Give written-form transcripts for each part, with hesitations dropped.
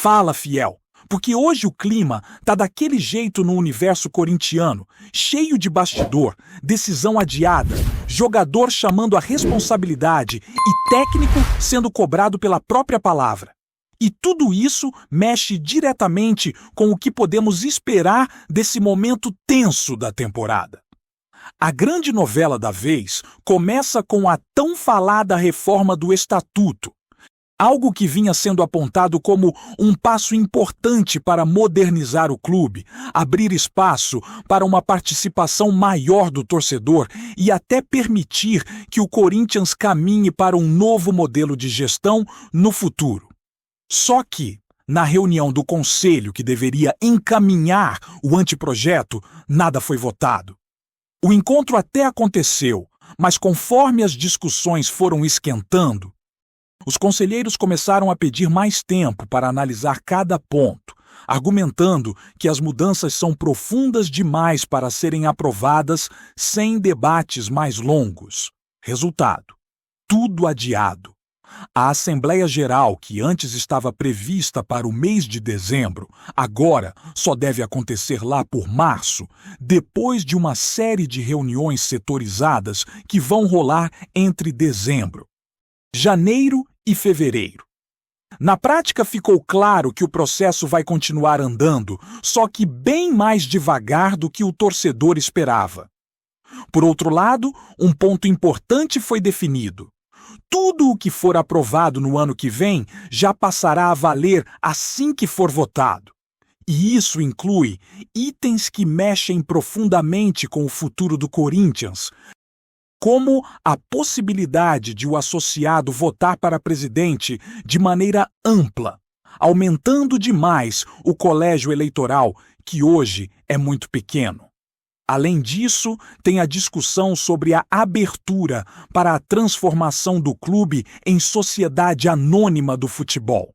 Fala, fiel, porque hoje o clima tá daquele jeito no universo corintiano, cheio de bastidor, decisão adiada, jogador chamando a responsabilidade e técnico sendo cobrado pela própria palavra. E tudo isso mexe diretamente com o que podemos esperar desse momento tenso da temporada. A grande novela da vez começa com a tão falada reforma do Estatuto, algo que vinha sendo apontado como um passo importante para modernizar o clube, abrir espaço para uma participação maior do torcedor e até permitir que o Corinthians caminhe para um novo modelo de gestão no futuro. Só que, na reunião do conselho que deveria encaminhar o anteprojeto, nada foi votado. O encontro até aconteceu, mas conforme as discussões foram esquentando, os conselheiros começaram a pedir mais tempo para analisar cada ponto, argumentando que as mudanças são profundas demais para serem aprovadas sem debates mais longos. Resultado: tudo adiado. A Assembleia Geral, que antes estava prevista para o mês de dezembro, agora só deve acontecer lá por março, depois de uma série de reuniões setorizadas que vão rolar entre dezembro, janeiro e fevereiro. Na prática, ficou claro que o processo vai continuar andando, só que bem mais devagar do que o torcedor esperava. Por outro lado, um ponto importante foi definido. Tudo o que for aprovado no ano que vem já passará a valer assim que for votado. E isso inclui itens que mexem profundamente com o futuro do Corinthians, como a possibilidade de o associado votar para presidente de maneira ampla, aumentando demais o colégio eleitoral, que hoje é muito pequeno. Além disso, tem a discussão sobre a abertura para a transformação do clube em sociedade anônima do futebol.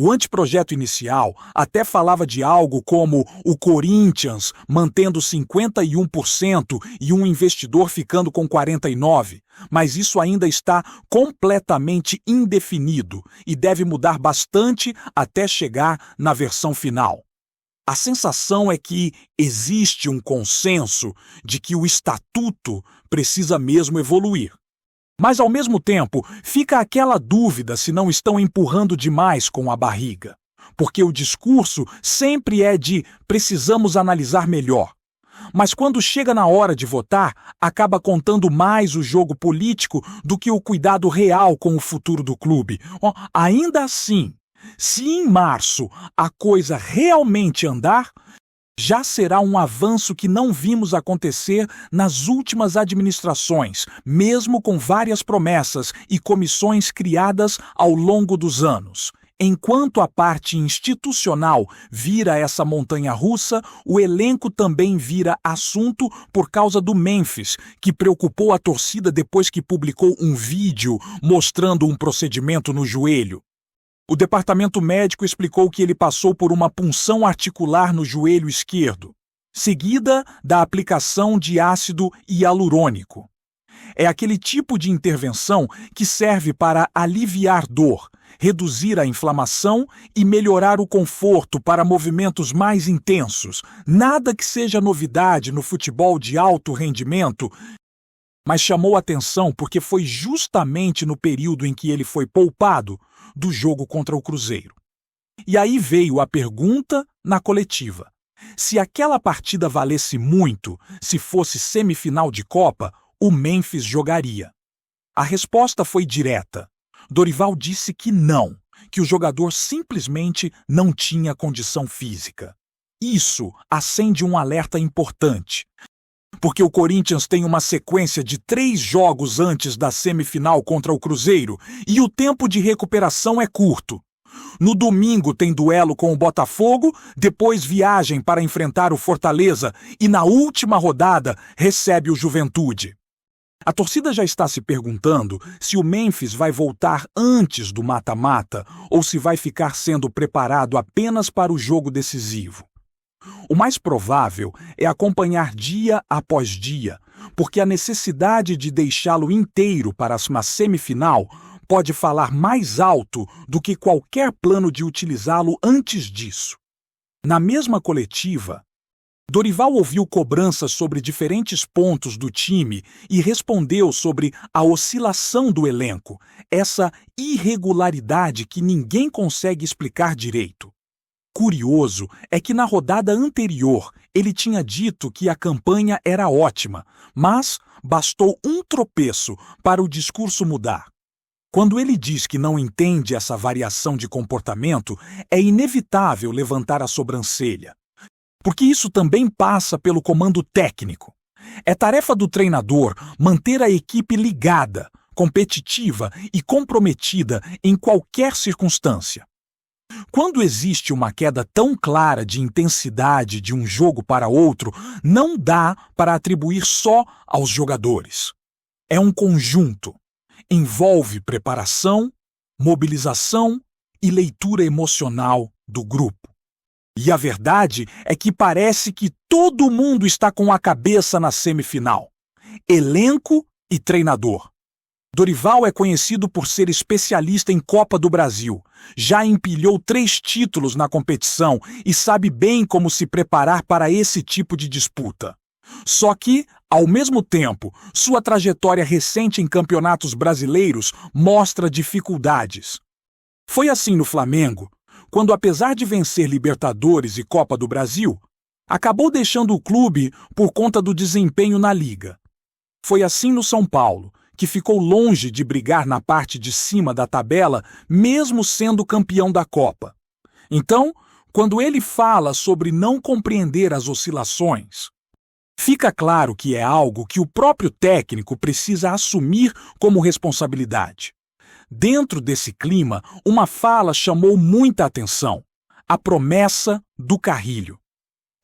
O anteprojeto inicial até falava de algo como o Corinthians mantendo 51% e um investidor ficando com 49%, mas isso ainda está completamente indefinido e deve mudar bastante até chegar na versão final. A sensação é que existe um consenso de que o estatuto precisa mesmo evoluir. Mas, ao mesmo tempo, fica aquela dúvida se não estão empurrando demais com a barriga. Porque o discurso sempre é de precisamos analisar melhor. Mas quando chega na hora de votar, acaba contando mais o jogo político do que o cuidado real com o futuro do clube. Ainda assim, se em março a coisa realmente andar, já será um avanço que não vimos acontecer nas últimas administrações, mesmo com várias promessas e comissões criadas ao longo dos anos. Enquanto a parte institucional vira essa montanha-russa, o elenco também vira assunto por causa do Memphis, que preocupou a torcida depois que publicou um vídeo mostrando um procedimento no joelho. O departamento médico explicou que ele passou por uma punção articular no joelho esquerdo, seguida da aplicação de ácido hialurônico. É aquele tipo de intervenção que serve para aliviar dor, reduzir a inflamação e melhorar o conforto para movimentos mais intensos. Nada que seja novidade no futebol de alto rendimento, mas chamou atenção porque foi justamente no período em que ele foi poupado do jogo contra o Cruzeiro. E aí veio a pergunta na coletiva: se aquela partida valesse muito, se fosse semifinal de Copa, o Memphis jogaria? A resposta foi direta. Dorival disse que não, que o jogador simplesmente não tinha condição física. Isso acende um alerta importante, porque o Corinthians tem uma sequência de 3 jogos antes da semifinal contra o Cruzeiro e o tempo de recuperação é curto. No domingo tem duelo com o Botafogo, depois viagem para enfrentar o Fortaleza e na última rodada recebe o Juventude. A torcida já está se perguntando se o Memphis vai voltar antes do mata-mata ou se vai ficar sendo preparado apenas para o jogo decisivo. O mais provável é acompanhar dia após dia, porque a necessidade de deixá-lo inteiro para uma semifinal pode falar mais alto do que qualquer plano de utilizá-lo antes disso. Na mesma coletiva, Dorival ouviu cobranças sobre diferentes pontos do time e respondeu sobre a oscilação do elenco, essa irregularidade que ninguém consegue explicar direito. Curioso é que na rodada anterior ele tinha dito que a campanha era ótima, mas bastou um tropeço para o discurso mudar. Quando ele diz que não entende essa variação de comportamento, é inevitável levantar a sobrancelha. Porque isso também passa pelo comando técnico. É tarefa do treinador manter a equipe ligada, competitiva e comprometida em qualquer circunstância. Quando existe uma queda tão clara de intensidade de um jogo para outro, não dá para atribuir só aos jogadores. É um conjunto. Envolve preparação, mobilização e leitura emocional do grupo. E a verdade é que parece que todo mundo está com a cabeça na semifinal. Elenco e treinador. Dorival é conhecido por ser especialista em Copa do Brasil. Já empilhou 3 títulos na competição e sabe bem como se preparar para esse tipo de disputa. Só que, ao mesmo tempo, sua trajetória recente em campeonatos brasileiros mostra dificuldades. Foi assim no Flamengo, quando, apesar de vencer Libertadores e Copa do Brasil, acabou deixando o clube por conta do desempenho na Liga. Foi assim no São Paulo, que ficou longe de brigar na parte de cima da tabela, mesmo sendo campeão da Copa. Então, quando ele fala sobre não compreender as oscilações, fica claro que é algo que o próprio técnico precisa assumir como responsabilidade. Dentro desse clima, uma fala chamou muita atenção: a promessa do Carrilho.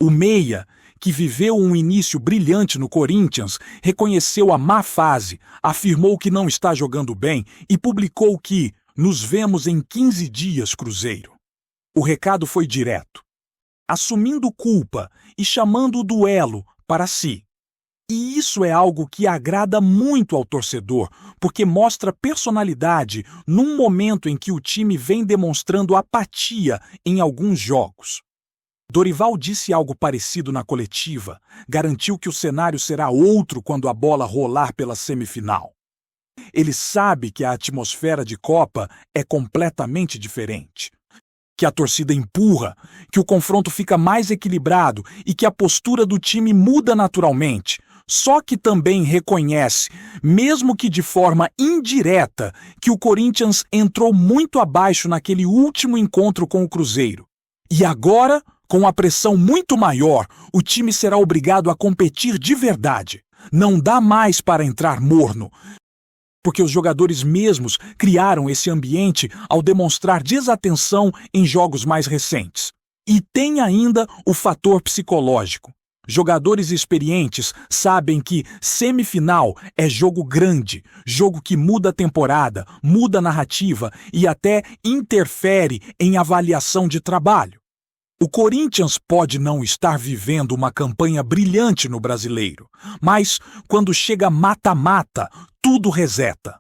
O meia, que viveu um início brilhante no Corinthians, reconheceu a má fase, afirmou que não está jogando bem e publicou que "nos vemos em 15 dias, Cruzeiro". O recado foi direto, assumindo culpa e chamando o duelo para si. E isso é algo que agrada muito ao torcedor, porque mostra personalidade num momento em que o time vem demonstrando apatia em alguns jogos. Dorival disse algo parecido na coletiva, garantiu que o cenário será outro quando a bola rolar pela semifinal. Ele sabe que a atmosfera de Copa é completamente diferente, que a torcida empurra, que o confronto fica mais equilibrado e que a postura do time muda naturalmente. Só que também reconhece, mesmo que de forma indireta, que o Corinthians entrou muito abaixo naquele último encontro com o Cruzeiro. E agora, com a pressão muito maior, o time será obrigado a competir de verdade. Não dá mais para entrar morno, porque os jogadores mesmos criaram esse ambiente ao demonstrar desatenção em jogos mais recentes. E tem ainda o fator psicológico. Jogadores experientes sabem que semifinal é jogo grande, jogo que muda a temporada, muda a narrativa e até interfere em avaliação de trabalho. O Corinthians pode não estar vivendo uma campanha brilhante no Brasileiro, mas quando chega mata-mata, tudo reseta.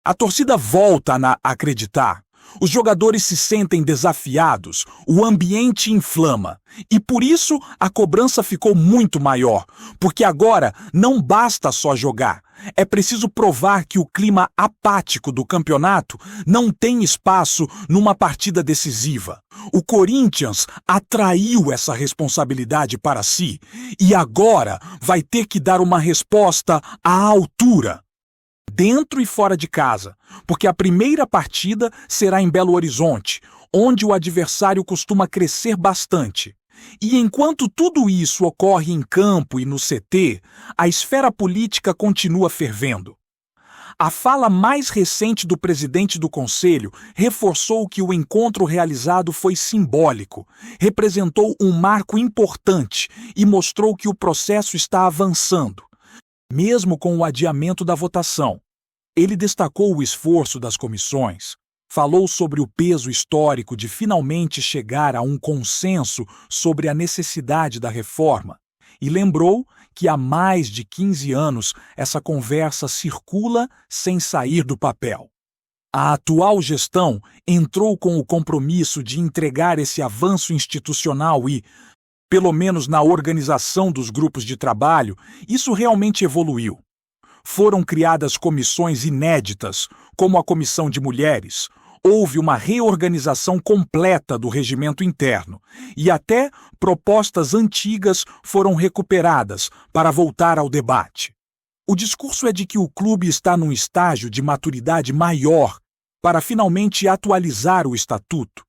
A torcida volta a acreditar. Os jogadores se sentem desafiados, o ambiente inflama. E por isso a cobrança ficou muito maior, porque agora não basta só jogar. É preciso provar que o clima apático do campeonato não tem espaço numa partida decisiva. O Corinthians atraiu essa responsabilidade para si e agora vai ter que dar uma resposta à altura. Dentro e fora de casa, porque a primeira partida será em Belo Horizonte, onde o adversário costuma crescer bastante. E enquanto tudo isso ocorre em campo e no CT, a esfera política continua fervendo. A fala mais recente do presidente do Conselho reforçou que o encontro realizado foi simbólico, representou um marco importante e mostrou que o processo está avançando, mesmo com o adiamento da votação. Ele destacou o esforço das comissões, falou sobre o peso histórico de finalmente chegar a um consenso sobre a necessidade da reforma e lembrou que há mais de 15 anos essa conversa circula sem sair do papel. A atual gestão entrou com o compromisso de entregar esse avanço institucional e, pelo menos na organização dos grupos de trabalho, isso realmente evoluiu. Foram criadas comissões inéditas, como a Comissão de Mulheres. Houve uma reorganização completa do regimento interno e até propostas antigas foram recuperadas para voltar ao debate. O discurso é de que o clube está num estágio de maturidade maior para finalmente atualizar o estatuto.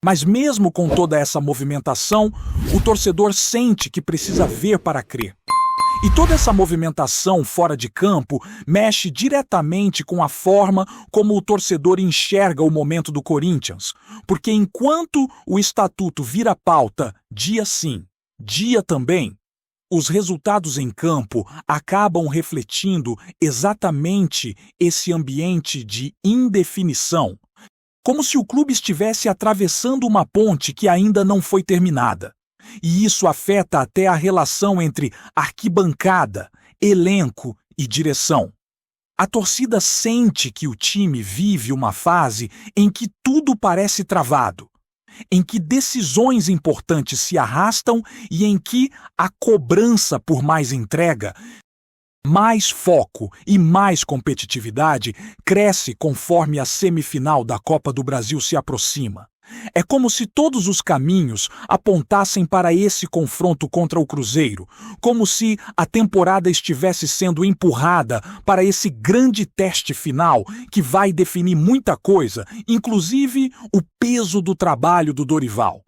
Mas mesmo com toda essa movimentação, o torcedor sente que precisa ver para crer. E toda essa movimentação fora de campo mexe diretamente com a forma como o torcedor enxerga o momento do Corinthians, porque enquanto o estatuto vira pauta dia sim, dia também, os resultados em campo acabam refletindo exatamente esse ambiente de indefinição, como se o clube estivesse atravessando uma ponte que ainda não foi terminada. E isso afeta até a relação entre arquibancada, elenco e direção. A torcida sente que o time vive uma fase em que tudo parece travado, em que decisões importantes se arrastam e em que a cobrança por mais entrega, mais foco e mais competitividade cresce conforme a semifinal da Copa do Brasil se aproxima. É como se todos os caminhos apontassem para esse confronto contra o Cruzeiro, como se a temporada estivesse sendo empurrada para esse grande teste final que vai definir muita coisa, inclusive o peso do trabalho do Dorival.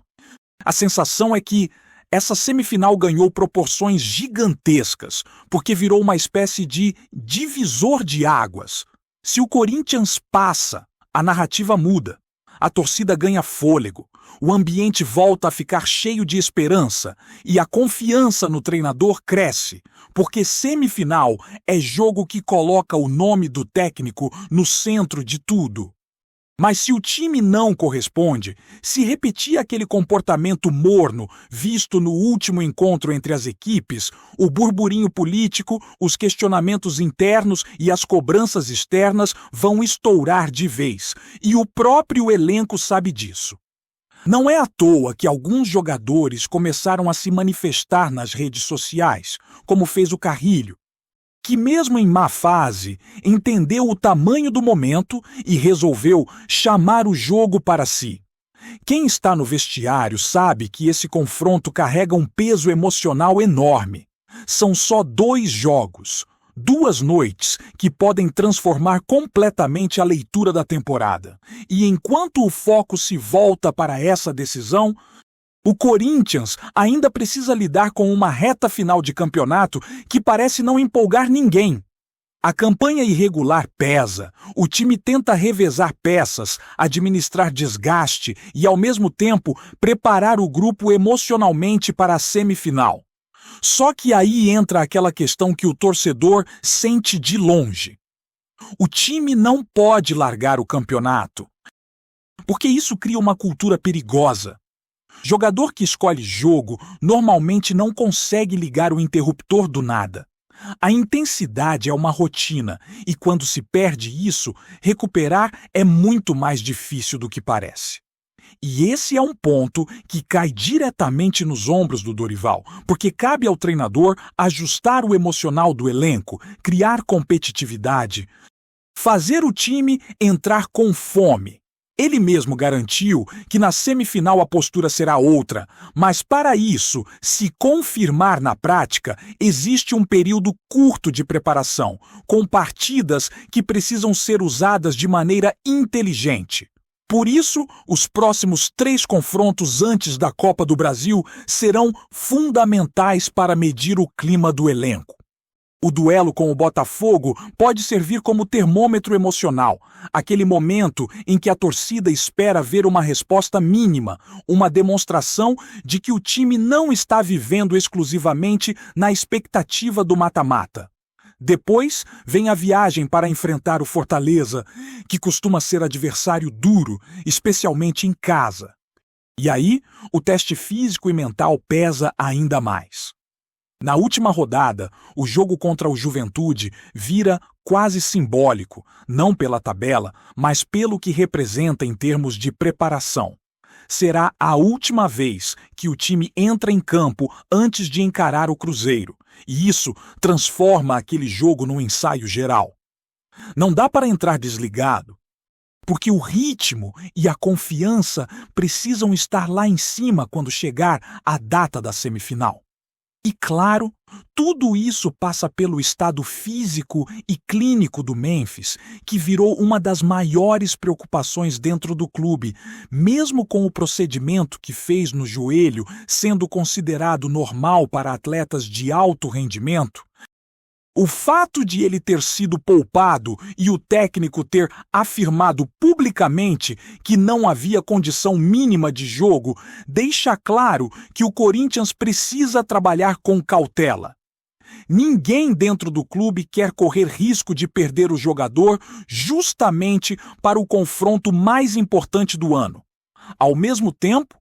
A sensação é que essa semifinal ganhou proporções gigantescas, porque virou uma espécie de divisor de águas. Se o Corinthians passa, a narrativa muda. A torcida ganha fôlego, o ambiente volta a ficar cheio de esperança e a confiança no treinador cresce, porque semifinal é jogo que coloca o nome do técnico no centro de tudo. Mas se o time não corresponde, se repetir aquele comportamento morno visto no último encontro entre as equipes, o burburinho político, os questionamentos internos e as cobranças externas vão estourar de vez, e o próprio elenco sabe disso. Não é à toa que alguns jogadores começaram a se manifestar nas redes sociais, como fez o Carrilho, que mesmo em má fase, entendeu o tamanho do momento e resolveu chamar o jogo para si. Quem está no vestiário sabe que esse confronto carrega um peso emocional enorme. São só 2 jogos, 2 noites que podem transformar completamente a leitura da temporada. E enquanto o foco se volta para essa decisão, o Corinthians ainda precisa lidar com uma reta final de campeonato que parece não empolgar ninguém. A campanha irregular pesa, o time tenta revezar peças, administrar desgaste e, ao mesmo tempo, preparar o grupo emocionalmente para a semifinal. Só que aí entra aquela questão que o torcedor sente de longe. O time não pode largar o campeonato, porque isso cria uma cultura perigosa. Jogador que escolhe jogo normalmente não consegue ligar o interruptor do nada. A intensidade é uma rotina e quando se perde isso, recuperar é muito mais difícil do que parece. E esse é um ponto que cai diretamente nos ombros do Dorival, porque cabe ao treinador ajustar o emocional do elenco, criar competitividade, fazer o time entrar com fome. Ele mesmo garantiu que na semifinal a postura será outra, mas para isso, se confirmar na prática, existe um período curto de preparação, com partidas que precisam ser usadas de maneira inteligente. Por isso, os próximos 3 confrontos antes da Copa do Brasil serão fundamentais para medir o clima do elenco. O duelo com o Botafogo pode servir como termômetro emocional, aquele momento em que a torcida espera ver uma resposta mínima, uma demonstração de que o time não está vivendo exclusivamente na expectativa do mata-mata. Depois vem a viagem para enfrentar o Fortaleza, que costuma ser adversário duro, especialmente em casa. E aí, o teste físico e mental pesa ainda mais. Na última rodada, o jogo contra o Juventude vira quase simbólico, não pela tabela, mas pelo que representa em termos de preparação. Será a última vez que o time entra em campo antes de encarar o Cruzeiro, e isso transforma aquele jogo num ensaio geral. Não dá para entrar desligado, porque o ritmo e a confiança precisam estar lá em cima quando chegar a data da semifinal. E claro, tudo isso passa pelo estado físico e clínico do Memphis, que virou uma das maiores preocupações dentro do clube, mesmo com o procedimento que fez no joelho sendo considerado normal para atletas de alto rendimento. O fato de ele ter sido poupado e o técnico ter afirmado publicamente que não havia condição mínima de jogo deixa claro que o Corinthians precisa trabalhar com cautela. Ninguém dentro do clube quer correr risco de perder o jogador justamente para o confronto mais importante do ano. Ao mesmo tempo,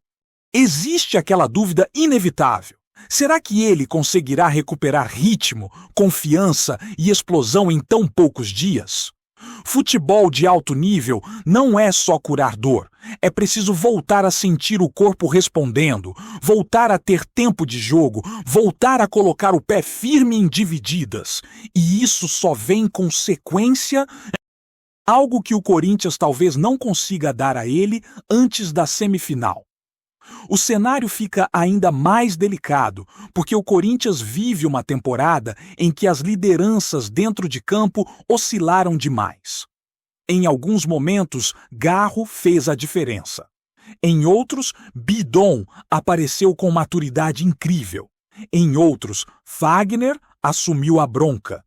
existe aquela dúvida inevitável. Será que ele conseguirá recuperar ritmo, confiança e explosão em tão poucos dias? Futebol de alto nível não é só curar dor. É preciso voltar a sentir o corpo respondendo, voltar a ter tempo de jogo, voltar a colocar o pé firme em divididas. E isso só vem com sequência, algo que o Corinthians talvez não consiga dar a ele antes da semifinal. O cenário fica ainda mais delicado, porque o Corinthians vive uma temporada em que as lideranças dentro de campo oscilaram demais. Em alguns momentos, Garro fez a diferença. Em outros, Bidon apareceu com maturidade incrível. Em outros, Fagner assumiu a bronca.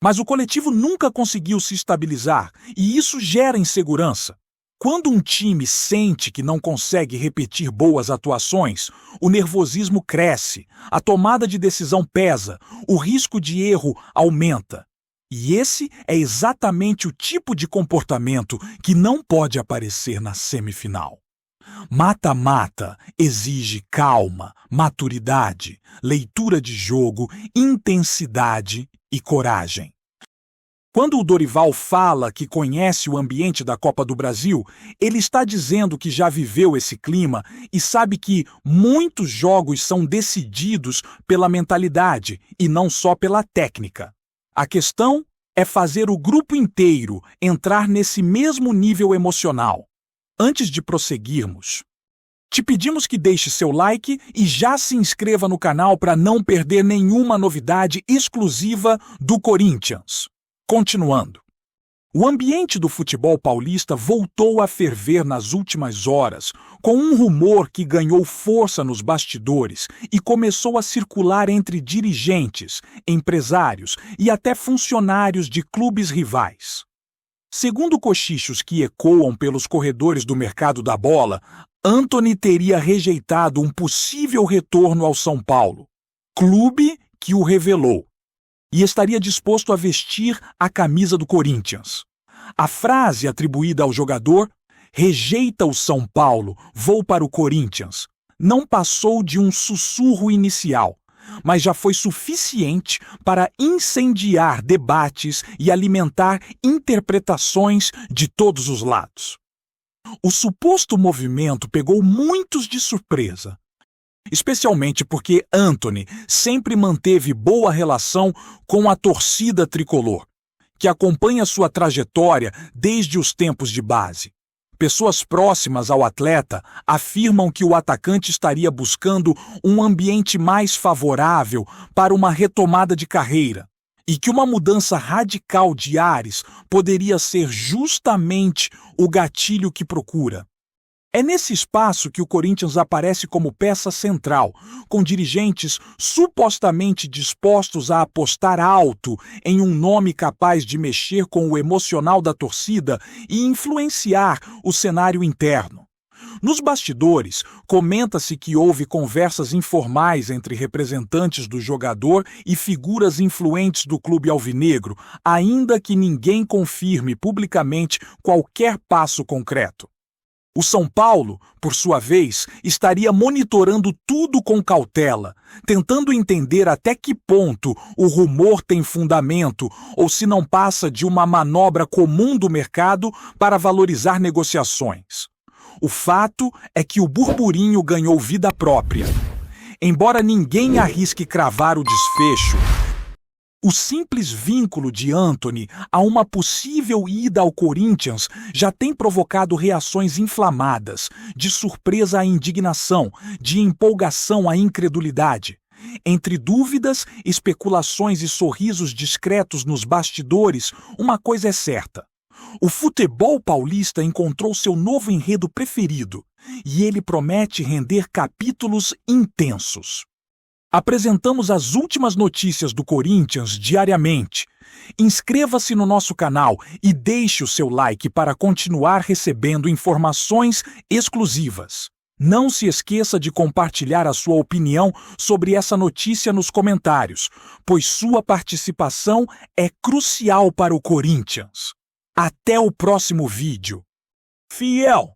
Mas o coletivo nunca conseguiu se estabilizar, e isso gera insegurança. Quando um time sente que não consegue repetir boas atuações, o nervosismo cresce, a tomada de decisão pesa, o risco de erro aumenta. E esse é exatamente o tipo de comportamento que não pode aparecer na semifinal. Mata-mata exige calma, maturidade, leitura de jogo, intensidade e coragem. Quando o Dorival fala que conhece o ambiente da Copa do Brasil, ele está dizendo que já viveu esse clima e sabe que muitos jogos são decididos pela mentalidade e não só pela técnica. A questão é fazer o grupo inteiro entrar nesse mesmo nível emocional. Antes de prosseguirmos, te pedimos que deixe seu like e já se inscreva no canal para não perder nenhuma novidade exclusiva do Corinthians. Continuando. O ambiente do futebol paulista voltou a ferver nas últimas horas, com um rumor que ganhou força nos bastidores e começou a circular entre dirigentes, empresários e até funcionários de clubes rivais. Segundo cochichos que ecoam pelos corredores do mercado da bola, Antony teria rejeitado um possível retorno ao São Paulo, clube que o revelou, e estaria disposto a vestir a camisa do Corinthians. A frase atribuída ao jogador, "rejeita o São Paulo, vou para o Corinthians", não passou de um sussurro inicial, mas já foi suficiente para incendiar debates e alimentar interpretações de todos os lados. O suposto movimento pegou muitos de surpresa, especialmente porque Antony sempre manteve boa relação com a torcida tricolor, que acompanha sua trajetória desde os tempos de base. Pessoas próximas ao atleta afirmam que o atacante estaria buscando um ambiente mais favorável para uma retomada de carreira e que uma mudança radical de ares poderia ser justamente o gatilho que procura. É nesse espaço que o Corinthians aparece como peça central, com dirigentes supostamente dispostos a apostar alto em um nome capaz de mexer com o emocional da torcida e influenciar o cenário interno. Nos bastidores, comenta-se que houve conversas informais entre representantes do jogador e figuras influentes do clube alvinegro, ainda que ninguém confirme publicamente qualquer passo concreto. O São Paulo, por sua vez, estaria monitorando tudo com cautela, tentando entender até que ponto o rumor tem fundamento ou se não passa de uma manobra comum do mercado para valorizar negociações. O fato é que o burburinho ganhou vida própria. Embora ninguém arrisque cravar o desfecho, o simples vínculo de Antony a uma possível ida ao Corinthians já tem provocado reações inflamadas, de surpresa à indignação, de empolgação à incredulidade. Entre dúvidas, especulações e sorrisos discretos nos bastidores, uma coisa é certa. O futebol paulista encontrou seu novo enredo preferido, e ele promete render capítulos intensos. Apresentamos as últimas notícias do Corinthians diariamente. Inscreva-se no nosso canal e deixe o seu like para continuar recebendo informações exclusivas. Não se esqueça de compartilhar a sua opinião sobre essa notícia nos comentários, pois sua participação é crucial para o Corinthians. Até o próximo vídeo. Fiel!